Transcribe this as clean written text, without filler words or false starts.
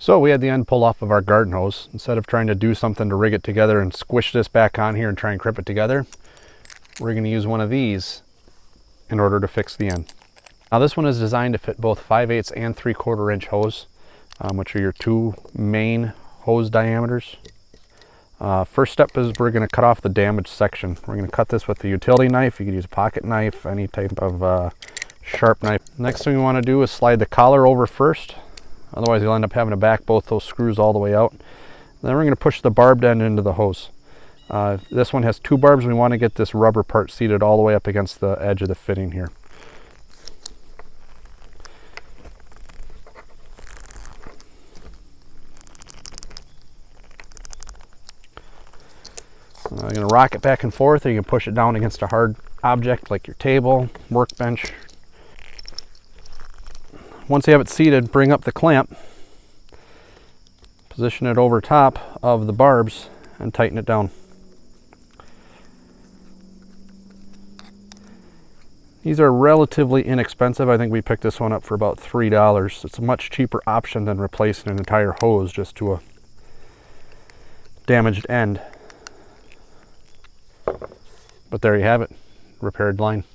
So we had the end pulled off of our garden hose. Instead of trying to do something to rig it together and squish this back on here and try and clip it together, we're going to use one of these in order to fix the end. Now this one is designed to fit both 5/8 and 3/4 inch hose, which are your two main hose diameters. First step is we're going to cut off the damaged section. We're going to cut this with a utility knife. You could use a pocket knife, any type of sharp knife. Next thing we want to do is slide the collar over first. Otherwise you'll end up having to back both those screws all the way out. Then we're going to push the barbed end into the hose. This one has two barbs. We want to get this rubber part seated all the way up against the edge of the fitting here. You're going to rock it back and forth, or you can push it down against a hard object like your table, workbench. Once you have it seated, bring up the clamp, position it over top of the barbs, and tighten it down. These are relatively inexpensive. I think we picked this one up for about $3. It's a much cheaper option than replacing an entire hose just to a damaged end. But there you have it, repaired line.